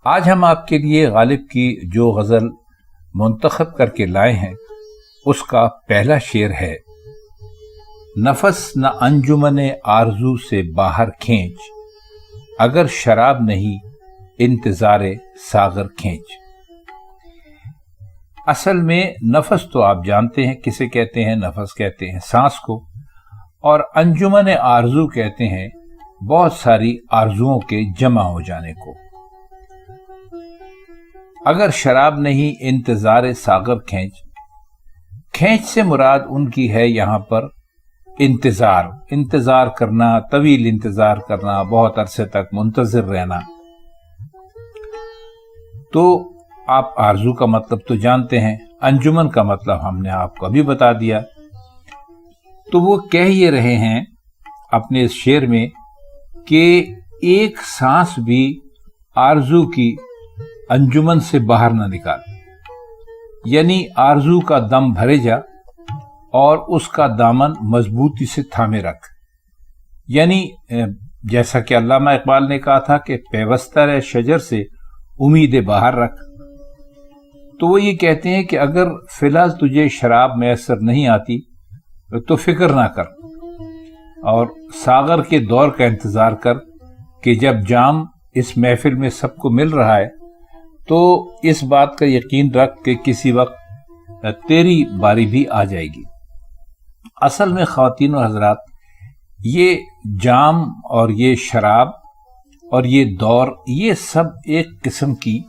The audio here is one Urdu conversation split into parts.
آج ہم آپ کے لیے غالب کی جو غزل منتخب کر کے لائے ہیں اس کا پہلا شعر ہے: نفس نہ انجمن آرزو سے باہر کھینچ، اگر شراب نہیں انتظار ساغر کھینچ۔ اصل میں نفس تو آپ جانتے ہیں کسے کہتے ہیں، نفس کہتے ہیں سانس کو، اور انجمن آرزو کہتے ہیں بہت ساری آرزوؤں کے جمع ہو جانے کو۔ اگر شراب نہیں انتظار ساغر کھینچ، کھینچ سے مراد ان کی ہے یہاں پر انتظار کرنا، طویل انتظار کرنا، بہت عرصے تک منتظر رہنا۔ تو آپ آرزو کا مطلب تو جانتے ہیں، انجمن کا مطلب ہم نے آپ کو ابھی بتا دیا۔ تو وہ کہہ یہ رہے ہیں اپنے اس شعر میں کہ ایک سانس بھی آرزو کی انجمن سے باہر نہ نکال، یعنی آرزو کا دم بھرے جا اور اس کا دامن مضبوطی سے تھامے رکھ، یعنی جیسا کہ علامہ اقبال نے کہا تھا کہ پیوستہ رہ شجر سے امید باہر رکھ۔ تو وہ یہ کہتے ہیں کہ اگر فی الحال تجھے شراب میسر نہیں آتی تو فکر نہ کر، اور ساغر کے دور کا انتظار کر کہ جب جام اس محفل میں سب کو مل رہا ہے تو اس بات کا یقین رکھ کہ کسی وقت تیری باری بھی آ جائے گی۔ اصل میں خواتین و حضرات، یہ جام اور یہ شراب اور یہ دور، یہ سب ایک قسم کی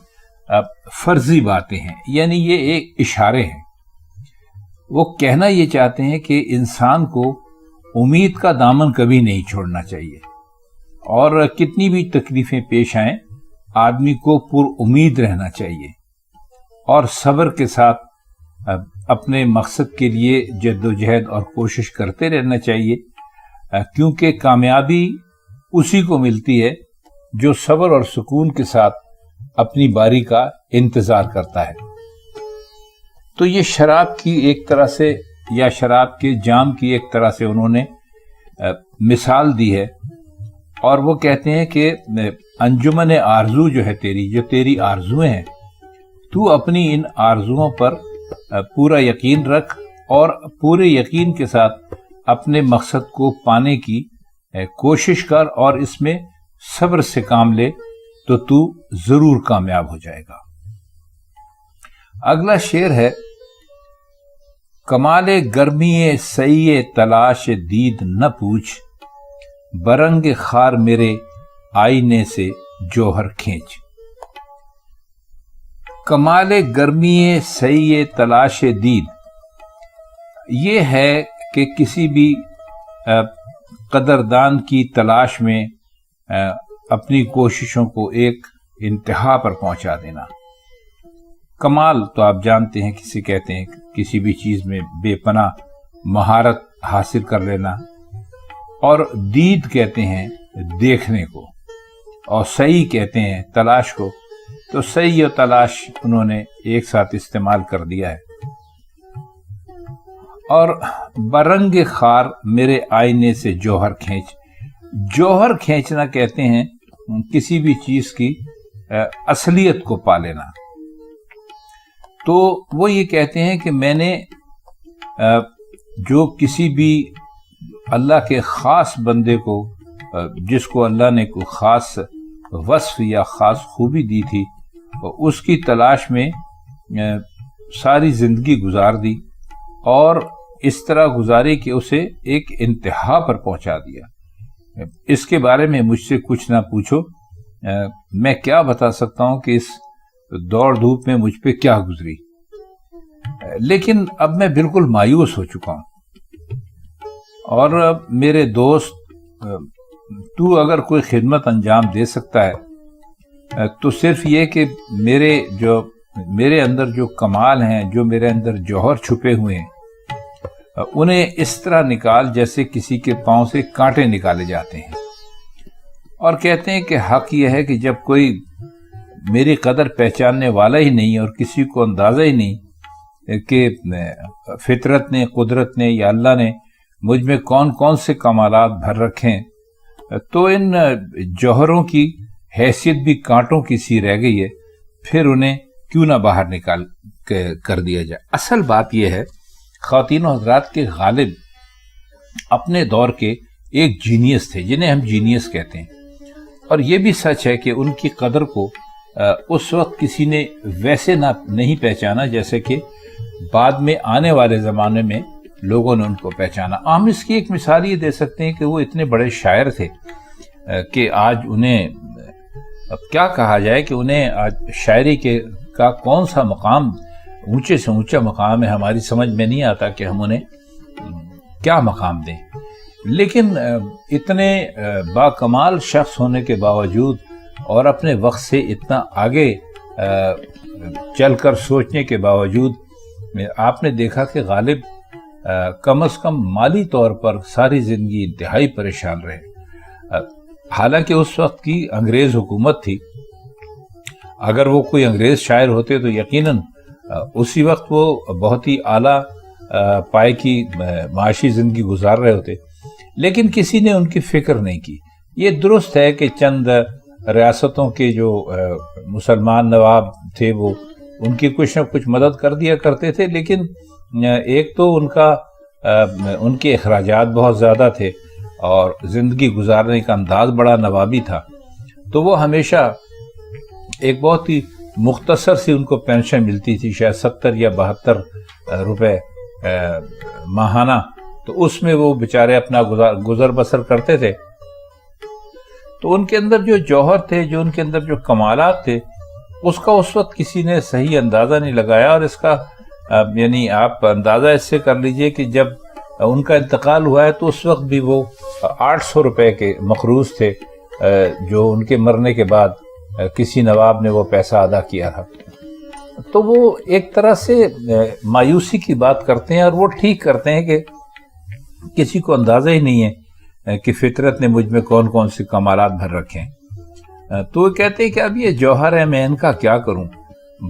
فرضی باتیں ہیں، یعنی یہ ایک اشارے ہیں۔ وہ کہنا یہ چاہتے ہیں کہ انسان کو امید کا دامن کبھی نہیں چھوڑنا چاہیے، اور کتنی بھی تکلیفیں پیش آئیں آدمی کو پر امید رہنا چاہیے اور صبر کے ساتھ اپنے مقصد کے لیے جد و جہد اور کوشش کرتے رہنا چاہیے، کیونکہ کامیابی اسی کو ملتی ہے جو صبر اور سکون کے ساتھ اپنی باری کا انتظار کرتا ہے۔ تو یہ شراب کی ایک طرح سے، یا شراب کے جام کی ایک طرح سے انہوں نے مثال دی ہے، اور وہ کہتے ہیں کہ انجمن آرزو جو ہے جو تیری آرزویں ہیں، تو اپنی ان آرزوؤں پر پورا یقین رکھ اور پورے یقین کے ساتھ اپنے مقصد کو پانے کی کوشش کر، اور اس میں صبر سے کام لے تو ضرور کامیاب ہو جائے گا۔ اگلا شعر ہے: کمال گرمی سعی تلاش دید نہ پوچھ، برنگ خار میرے آئینے سے جوہر کھینچ۔ کمال گرمی سعی تلاش دید یہ ہے کہ کسی بھی قدردان کی تلاش میں اپنی کوششوں کو ایک انتہا پر پہنچا دینا۔ کمال تو آپ جانتے ہیں کسی کہتے ہیں کسی بھی چیز میں بے پناہ مہارت حاصل کر لینا، اور دید کہتے ہیں دیکھنے کو، اور سعی کہتے ہیں تلاش کو۔ تو سعی و تلاش انہوں نے ایک ساتھ استعمال کر دیا ہے۔ اور برنگ خار میرے آئینے سے جوہر کھینچ، جوہر کھینچنا کہتے ہیں کسی بھی چیز کی اصلیت کو پا لینا۔ تو وہ یہ کہتے ہیں کہ میں نے جو کسی بھی اللہ کے خاص بندے کو، جس کو اللہ نے کوئی خاص وصف یا خاص خوبی دی تھی، اس کی تلاش میں ساری زندگی گزار دی، اور اس طرح گزاری کہ اسے ایک انتہا پر پہنچا دیا۔ اس کے بارے میں مجھ سے کچھ نہ پوچھو، میں کیا بتا سکتا ہوں کہ اس دوڑ دھوپ میں مجھ پہ کیا گزری، لیکن اب میں بالکل مایوس ہو چکا ہوں۔ اور میرے دوست، تو اگر کوئی خدمت انجام دے سکتا ہے تو صرف یہ کہ میرے اندر جو کمال ہیں، جو میرے اندر جوہر چھپے ہوئے ہیں، انہیں اس طرح نکال جیسے کسی کے پاؤں سے کانٹے نکالے جاتے ہیں۔ اور کہتے ہیں کہ حق یہ ہے کہ جب کوئی میری قدر پہچاننے والا ہی نہیں اور کسی کو اندازہ ہی نہیں کہ فطرت نے، قدرت نے یا اللہ نے مجھ میں کون کون سے کمالات بھر رکھے ہیں، تو ان جوہروں کی حیثیت بھی کانٹوں کی سی رہ گئی ہے، پھر انہیں کیوں نہ باہر نکال کر دیا جائے۔ اصل بات یہ ہے، خواتین و حضرات کے غالب اپنے دور کے ایک جینیس تھے، جنہیں ہم جینیس کہتے ہیں، اور یہ بھی سچ ہے کہ ان کی قدر کو اس وقت کسی نے ویسے نہیں پہچانا جیسے کہ بعد میں آنے والے زمانے میں لوگوں نے ان کو پہچانا۔ ہم اس کی ایک مثال یہ دے سکتے ہیں کہ وہ اتنے بڑے شاعر تھے کہ آج انہیں اب کیا کہا جائے کہ انہیں آج شاعری کا کون سا مقام اونچے سے اونچا مقام ہے، ہماری سمجھ میں نہیں آتا کہ ہم انہیں کیا مقام دیں۔ لیکن اتنے باکمال شخص ہونے کے باوجود اور اپنے وقت سے اتنا آگے چل کر سوچنے کے باوجود آپ نے دیکھا کہ غالب کم از کم مالی طور پر ساری زندگی انتہائی پریشان رہے۔ حالانکہ اس وقت کی انگریز حکومت تھی، اگر وہ کوئی انگریز شاعر ہوتے تو یقیناً اسی وقت وہ بہت ہی اعلیٰ پائے کی معاشی زندگی گزار رہے ہوتے، لیکن کسی نے ان کی فکر نہیں کی۔ یہ درست ہے کہ چند ریاستوں کے جو مسلمان نواب تھے وہ ان کی کچھ نہ کچھ مدد کر دیا کرتے تھے، لیکن ایک تو ان کے اخراجات بہت زیادہ تھے اور زندگی گزارنے کا انداز بڑا نوابی تھا، تو وہ ہمیشہ ایک بہت ہی مختصر سی ان کو پینشن ملتی تھی، شاید 70 یا 72 روپے ماہانہ، تو اس میں وہ بیچارے اپنا گزر بسر کرتے تھے۔ تو ان کے اندر جو جوہر تھے، جو ان کے اندر جو کمالات تھے، اس کا اس وقت کسی نے صحیح اندازہ نہیں لگایا، اور اس کا یعنی آپ اندازہ اس سے کر لیجئے کہ جب ان کا انتقال ہوا ہے تو اس وقت بھی وہ 800 روپے کے مقروض تھے، جو ان کے مرنے کے بعد کسی نواب نے وہ پیسہ ادا کیا تھا۔ تو وہ ایک طرح سے مایوسی کی بات کرتے ہیں، اور وہ ٹھیک کرتے ہیں کہ کسی کو اندازہ ہی نہیں ہے کہ فطرت نے مجھ میں کون کون سے کمالات بھر رکھے ہیں۔ تو وہ کہتے ہیں کہ اب یہ جوہر ہے، میں ان کا کیا کروں،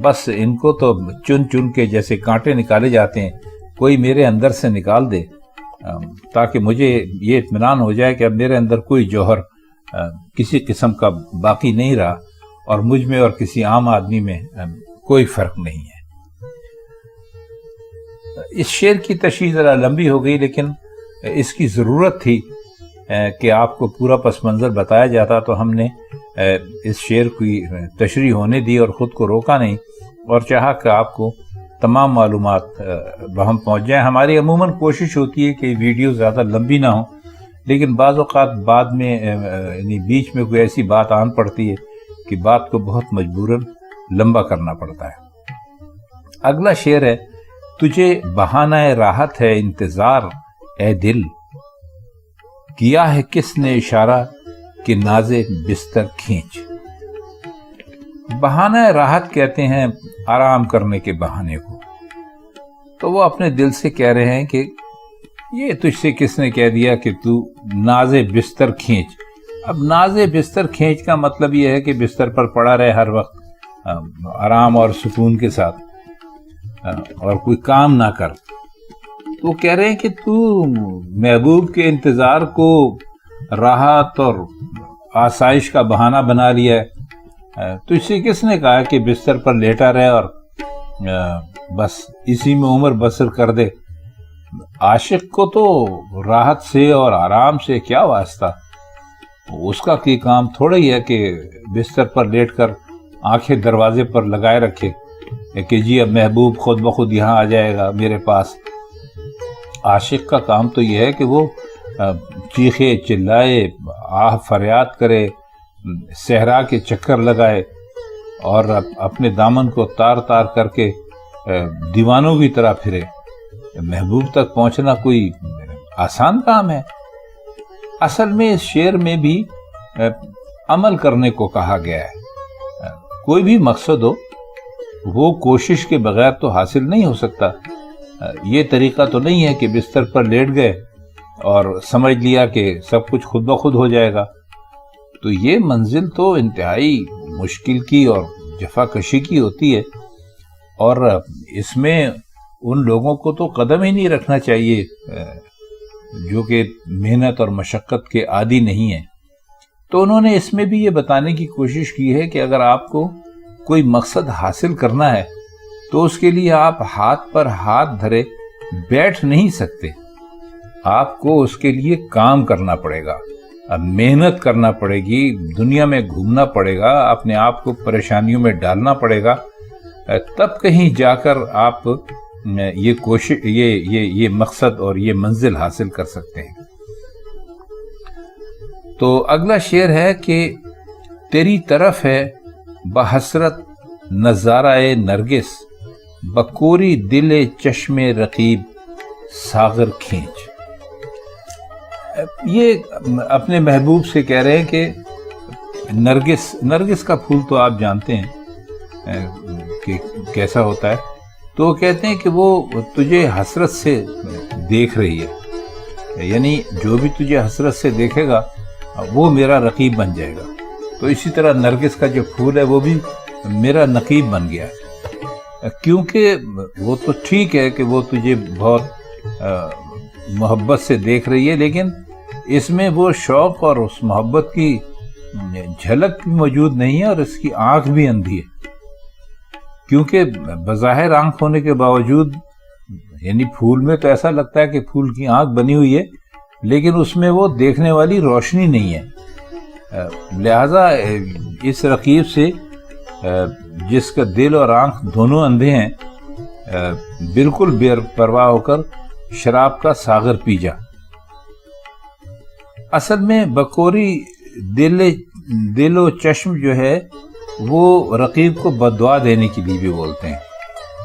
بس ان کو تو چن چن کے جیسے کانٹے نکالے جاتے ہیں، کوئی میرے اندر سے نکال دے تاکہ مجھے یہ اطمینان ہو جائے کہ اب میرے اندر کوئی جوہر کسی قسم کا باقی نہیں رہا، اور مجھ میں اور کسی عام آدمی میں کوئی فرق نہیں ہے۔ اس شعر کی تشریح ذرا لمبی ہو گئی، لیکن اس کی ضرورت تھی کہ آپ کو پورا پس منظر بتایا جاتا، تو ہم نے اس شعر کی تشریح ہونے دی اور خود کو روکا نہیں، اور چاہا کہ آپ کو تمام معلومات بہم پہنچ جائیں۔ ہماری عموماً کوشش ہوتی ہے کہ ویڈیو زیادہ لمبی نہ ہو، لیکن بعض اوقات بعد میں یعنی بیچ میں کوئی ایسی بات آن پڑتی ہے کہ بات کو بہت مجبوراً لمبا کرنا پڑتا ہے۔ اگلا شعر ہے، تجھے بہانہ راحت ہے انتظار اے دل، کیا ہے کس نے اشارہ کہ ناز بستر کھینچ۔ بہانہ راحت کہتے ہیں آرام کرنے کے بہانے کو، تو وہ اپنے دل سے کہہ رہے ہیں کہ یہ تجھ سے کس نے کہہ دیا کہ تو ناز بستر کھینچ۔ اب ناز بستر کھینچ کا مطلب یہ ہے کہ بستر پر پڑا رہے ہر وقت آرام اور سکون کے ساتھ، اور کوئی کام نہ کر۔ تو کہہ رہے ہیں کہ تو محبوب کے انتظار کو راحت اور آسائش کا بہانہ بنا لیا ہے، تو اس سے کس نے کہا کہ بستر پر لیٹا رہے اور بس اسی میں عمر بسر کر دے۔ عاشق کو تو راحت سے اور آرام سے کیا واسطہ، اس کا کوئی کام تھوڑا ہی ہے کہ بستر پر لیٹ کر آنکھیں دروازے پر لگائے رکھے کہ جی اب محبوب خود بخود یہاں آ جائے گا میرے پاس۔ عاشق کا کام تو یہ ہے کہ وہ چیخے چلائے، آہ فریاد کرے، صحرا کے چکر لگائے، اور اپنے دامن کو تار تار کر کے دیوانوں کی طرح پھرے۔ محبوب تک پہنچنا کوئی آسان کام ہے؟ اصل میں اس شعر میں بھی عمل کرنے کو کہا گیا ہے۔ کوئی بھی مقصد ہو وہ کوشش کے بغیر تو حاصل نہیں ہو سکتا۔ یہ طریقہ تو نہیں ہے کہ بستر پر لیٹ گئے اور سمجھ لیا کہ سب کچھ خود بخود ہو جائے گا۔ تو یہ منزل تو انتہائی مشکل کی اور جفا کشی کی ہوتی ہے، اور اس میں ان لوگوں کو تو قدم ہی نہیں رکھنا چاہیے جو کہ محنت اور مشقت کے عادی نہیں ہیں۔ تو انہوں نے اس میں بھی یہ بتانے کی کوشش کی ہے کہ اگر آپ کو کوئی مقصد حاصل کرنا ہے تو اس کے لیے آپ ہاتھ پر ہاتھ دھرے بیٹھ نہیں سکتے، آپ کو اس کے لیے کام کرنا پڑے گا، محنت کرنا پڑے گی، دنیا میں گھومنا پڑے گا، اپنے آپ کو پریشانیوں میں ڈالنا پڑے گا، تب کہیں جا کر آپ یہ کوشش یہ مقصد اور یہ منزل حاصل کر سکتے ہیں۔ تو اگلا شعر ہے کہ تیری طرف ہے بحسرت نظارہ نرگس، بکوری دل چشم رقیب ساغر کھینچ۔ یہ اپنے محبوب سے کہہ رہے ہیں کہ نرگس کا پھول تو آپ جانتے ہیں کہ کیسا ہوتا ہے، تو وہ کہتے ہیں کہ وہ تجھے حسرت سے دیکھ رہی ہے، یعنی جو بھی تجھے حسرت سے دیکھے گا وہ میرا رقیب بن جائے گا۔ تو اسی طرح نرگس کا جو پھول ہے وہ بھی میرا نقیب بن گیا، کیونکہ وہ تو ٹھیک ہے کہ وہ تجھے بہت محبت سے دیکھ رہی ہے، لیکن اس میں وہ شوق اور اس محبت کی جھلک بھی موجود نہیں ہے، اور اس کی آنکھ بھی اندھی ہے، کیونکہ بظاہر آنکھ ہونے کے باوجود، یعنی پھول میں تو ایسا لگتا ہے کہ پھول کی آنکھ بنی ہوئی ہے، لیکن اس میں وہ دیکھنے والی روشنی نہیں ہے۔ لہذا اس رقیب سے جس کا دل اور آنکھ دونوں اندھے ہیں، بالکل بے پرواہ ہو کر شراب کا ساغر پی جا۔ اصل میں بکوری دل و چشم جو ہے وہ رقیب کو بددعا دینے کے لیے بھی بولتے ہیں،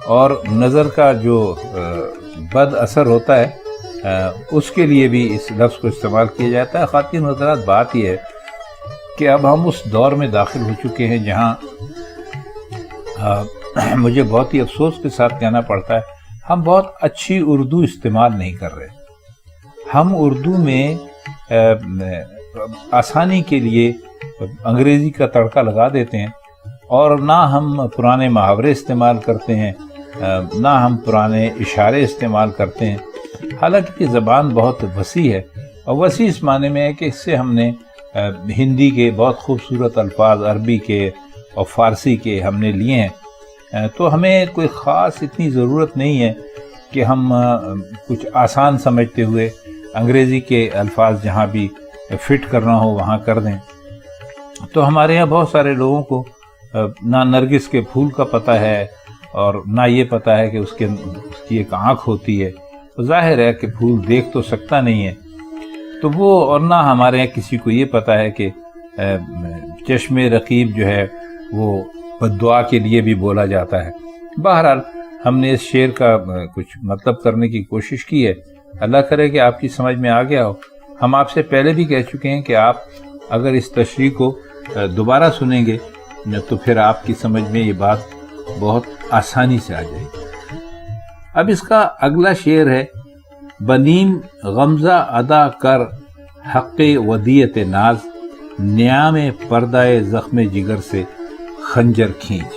اور نظر کا جو بد اثر ہوتا ہے اس کے لیے بھی اس لفظ کو استعمال کیا جاتا ہے۔ خواتین حضرات، بات یہ ہے کہ اب ہم اس دور میں داخل ہو چکے ہیں جہاں مجھے بہت ہی افسوس کے ساتھ کہنا پڑتا ہے، ہم بہت اچھی اردو استعمال نہیں کر رہے۔ ہم اردو میں آسانی کے لیے انگریزی کا تڑکا لگا دیتے ہیں، اور نہ ہم پرانے محاورے استعمال کرتے ہیں، نہ ہم پرانے اشارے استعمال کرتے ہیں، حالانکہ زبان بہت وسیع ہے، اور وسیع اس معنی میں ہے کہ اس سے ہم نے ہندی کے بہت خوبصورت الفاظ، عربی کے اور فارسی کے ہم نے لیے ہیں، تو ہمیں کوئی خاص اتنی ضرورت نہیں ہے کہ ہم کچھ آسان سمجھتے ہوئے انگریزی کے الفاظ جہاں بھی فٹ کرنا ہو وہاں کر دیں۔ تو ہمارے یہاں بہت سارے لوگوں کو نہ نرگس کے پھول کا پتہ ہے، اور نہ یہ پتہ ہے کہ اس کی ایک آنکھ ہوتی ہے، ظاہر ہے کہ پھول دیکھ تو سکتا نہیں ہے، تو وہ، اور نہ ہمارے یہاں کسی کو یہ پتہ ہے کہ چشم رقیب جو ہے وہ بددعا کے لیے بھی بولا جاتا ہے۔ بہرحال ہم نے اس شعر کا کچھ مطلب کرنے کی کوشش کی ہے، اللہ کرے کہ آپ کی سمجھ میں آ گیا ہو۔ ہم آپ سے پہلے بھی کہہ چکے ہیں کہ آپ اگر اس تشریح کو دوبارہ سنیں گے تو پھر آپ کی سمجھ میں یہ بات بہت آسانی سے آ جائے گی۔ اب اس کا اگلا شعر ہے، بنیم غمزہ ادا کر حق ودیت ناز، نیام پردہ زخم جگر سے خنجر کھینچ۔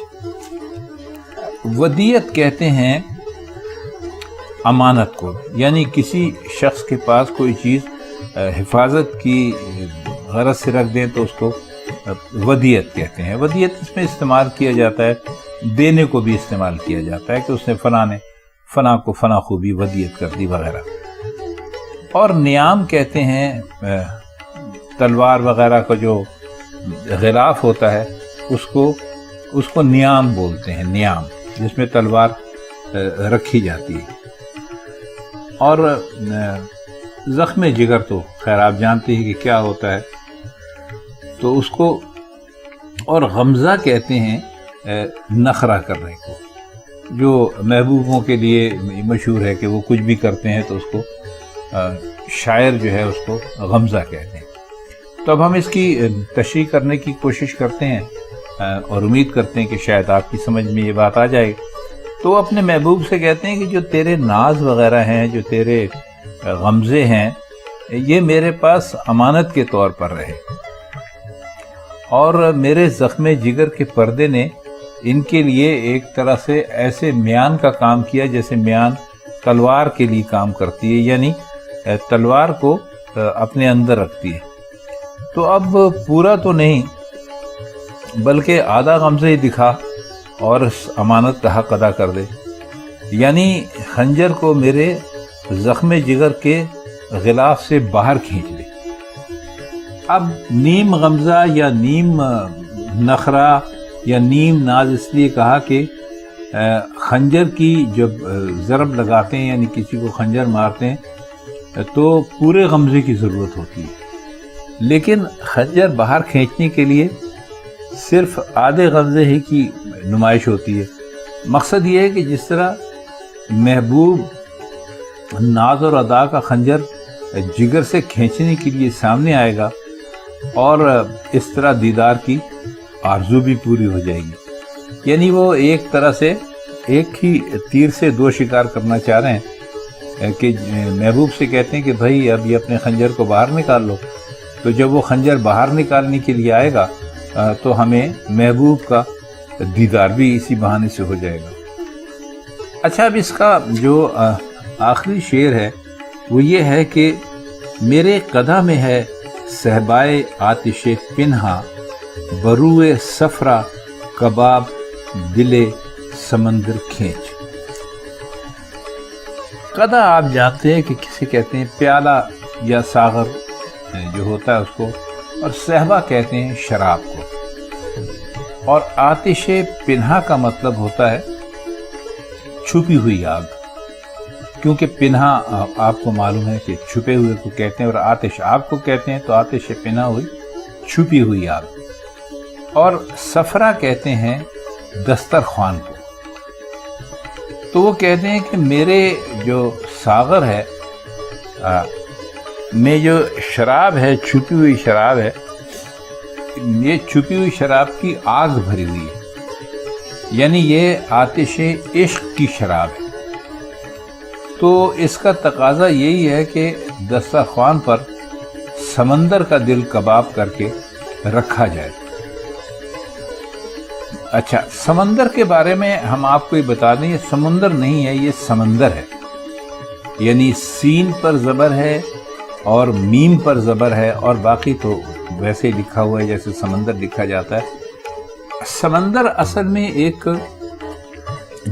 ودیت کہتے ہیں امانت کو، یعنی کسی شخص کے پاس کوئی چیز حفاظت کی غرض سے رکھ دیں تو اس کو ودیت کہتے ہیں۔ ودیت اس میں استعمال کیا جاتا ہے، دینے کو بھی استعمال کیا جاتا ہے کہ اس نے فلاں کو فلاں خوبی ودیت کر دی وغیرہ۔ اور نیام کہتے ہیں تلوار وغیرہ کا جو غلاف ہوتا ہے اس کو نیام بولتے ہیں، نیام جس میں تلوار رکھی جاتی ہے۔ اور زخم جگر تو خیر آپ جانتے ہیں کہ کیا ہوتا ہے، تو اس کو، اور غمزہ کہتے ہیں نخرہ کرنے کو، جو محبوبوں کے لیے مشہور ہے کہ وہ کچھ بھی کرتے ہیں تو اس کو شاعر جو ہے اس کو غمزہ کہتے ہیں۔ تو اب ہم اس کی تشریح کرنے کی کوشش کرتے ہیں اور امید کرتے ہیں کہ شاید آپ کی سمجھ میں یہ بات آ جائے۔ تو اپنے محبوب سے کہتے ہیں کہ جو تیرے ناز وغیرہ ہیں، جو تیرے غمزے ہیں، یہ میرے پاس امانت کے طور پر رہے، اور میرے زخم جگر کے پردے نے ان کے لیے ایک طرح سے ایسے میان کا کام کیا جیسے میان تلوار کے لیے کام کرتی ہے، یعنی تلوار کو اپنے اندر رکھتی ہے۔ تو اب پورا تو نہیں بلکہ آدھا غمزہ ہی دکھا اور اس امانت کا حق ادا کر دے، یعنی خنجر کو میرے زخم جگر کے غلاف سے باہر کھینچ دے۔ اب نیم غمزہ یا نیم نخرہ یا نیم ناز اس لیے کہا کہ خنجر کی جب ضرب لگاتے ہیں یعنی کسی کو خنجر مارتے ہیں تو پورے غمزے کی ضرورت ہوتی ہے، لیکن خنجر باہر کھینچنے کے لیے صرف آدھے غمزے ہی کی نمائش ہوتی ہے۔ مقصد یہ ہے کہ جس طرح محبوب ناز اور ادا کا خنجر جگر سے کھینچنے کے لیے سامنے آئے گا اور اس طرح دیدار کی آرزو بھی پوری ہو جائے گی، یعنی وہ ایک طرح سے ایک ہی تیر سے دو شکار کرنا چاہ رہے ہیں کہ محبوب سے کہتے ہیں کہ بھائی اب یہ اپنے خنجر کو باہر نکال لو، تو جب وہ خنجر باہر نکالنے کے لیے آئے گا تو ہمیں محبوب کا دیدار بھی اسی بہانے سے ہو جائے گا۔ اچھا، اب اس کا جو آخری شعر ہے وہ یہ ہے کہ میرے قدح میں ہے صہبائے آتش پنہا، بروئے صفرا کباب دل سمندر کھینچ۔ قدح آپ جانتے ہیں کہ کسے کہتے ہیں، پیالہ یا ساغر جو ہوتا ہے اس کو، اور صہبا کہتے ہیں شراب کو، اور آتش پنہا کا مطلب ہوتا ہے چھپی ہوئی آگ، کیونکہ پنہا آپ کو معلوم ہے کہ چھپے ہوئے کو کہتے ہیں اور آتش آگ کو کہتے ہیں، تو آتش پنہا ہوئی چھپی ہوئی آگ، اور صفرا کہتے ہیں دسترخوان کو۔ تو وہ کہتے ہیں کہ میرے جو ساغر ہے میں جو شراب ہے، چھپی ہوئی شراب ہے، یہ چھپی ہوئی شراب کی آگ بھری ہوئی ہے، یعنی یہ آتش عشق کی شراب ہے۔ تو اس کا تقاضا یہی ہے کہ دسترخوان پر سمندر کا دل کباب کر کے رکھا جائے۔ اچھا، سمندر کے بارے میں ہم آپ کو یہ بتا دیں، یہ سمندر نہیں ہے، یہ سمندر ہے، یعنی سین پر زبر ہے اور میم پر زبر ہے، اور باقی تو ویسے لکھا ہوا ہے جیسے سمندر لکھا جاتا ہے۔ سمندر اصل میں ایک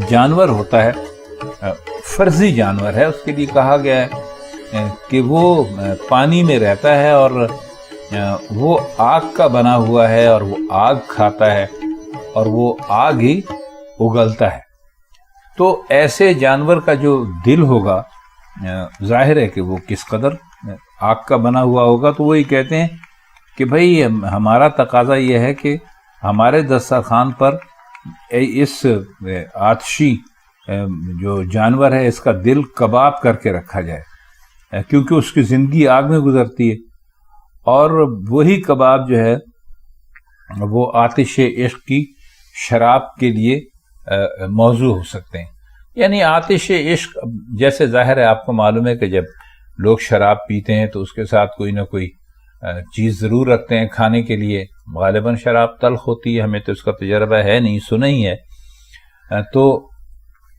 جانور ہوتا ہے، فرضی جانور ہے، اس کے لیے کہا گیا ہے کہ وہ پانی میں رہتا ہے اور وہ آگ کا بنا ہوا ہے اور وہ آگ کھاتا ہے اور وہ آگ ہی اگلتا ہے۔ تو ایسے جانور کا جو دل ہوگا ظاہر ہے کہ وہ کس قدر آگ کا بنا ہوا ہوگا۔ تو وہی کہتے ہیں کہ بھئی ہمارا تقاضا یہ ہے کہ ہمارے دسترخوان پر اس آتشی جو جانور ہے اس کا دل کباب کر کے رکھا جائے، کیونکہ اس کی زندگی آگ میں گزرتی ہے، اور وہی کباب جو ہے وہ آتش عشق کی شراب کے لیے موضوع ہو سکتے ہیں۔ یعنی آتش عشق، جیسے ظاہر ہے آپ کو معلوم ہے کہ جب لوگ شراب پیتے ہیں تو اس کے ساتھ کوئی نہ کوئی چیز ضرور رکھتے ہیں کھانے کے لیے، غالباً شراب تلخ ہوتی ہے، ہمیں تو اس کا تجربہ ہے نہیں، سنا ہی ہے، تو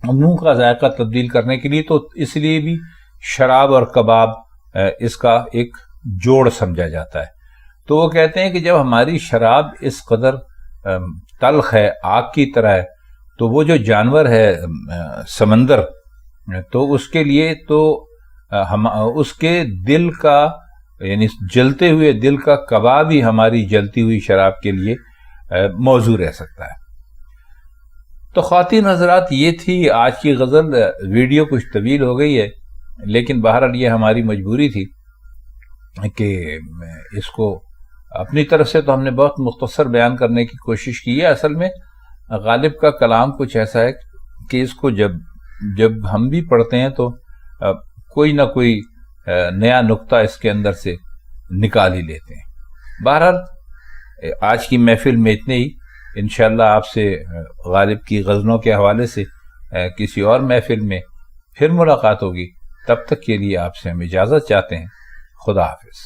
منہ کا ذائقہ تبدیل کرنے کے لیے، تو اس لیے بھی شراب اور کباب اس کا ایک جوڑ سمجھا جاتا ہے۔ تو وہ کہتے ہیں کہ جب ہماری شراب اس قدر تلخ ہے، آگ کی طرح ہے، تو وہ جو جانور ہے سمندر، تو اس کے لیے تو اس کے دل کا، یعنی جلتے ہوئے دل کا کباب ہی ہماری جلتی ہوئی شراب کے لیے موضوع رہ سکتا ہے۔ تو خواتین حضرات، یہ تھی آج کی غزل۔ ویڈیو کچھ طویل ہو گئی ہے، لیکن بہرحال یہ ہماری مجبوری تھی کہ اس کو اپنی طرف سے تو ہم نے بہت مختصر بیان کرنے کی کوشش کی ہے۔ اصل میں غالب کا کلام کچھ ایسا ہے کہ اس کو جب ہم بھی پڑھتے ہیں تو کوئی نہ کوئی نیا نقطہ اس کے اندر سے نکال ہی لیتے ہیں۔ بہرحال آج کی محفل میں اتنے ہی، انشاءاللہ آپ سے غالب کی غزلوں کے حوالے سے کسی اور محفل میں پھر ملاقات ہوگی۔ تب تک کے لیے آپ سے ہم اجازت چاہتے ہیں۔ خدا حافظ۔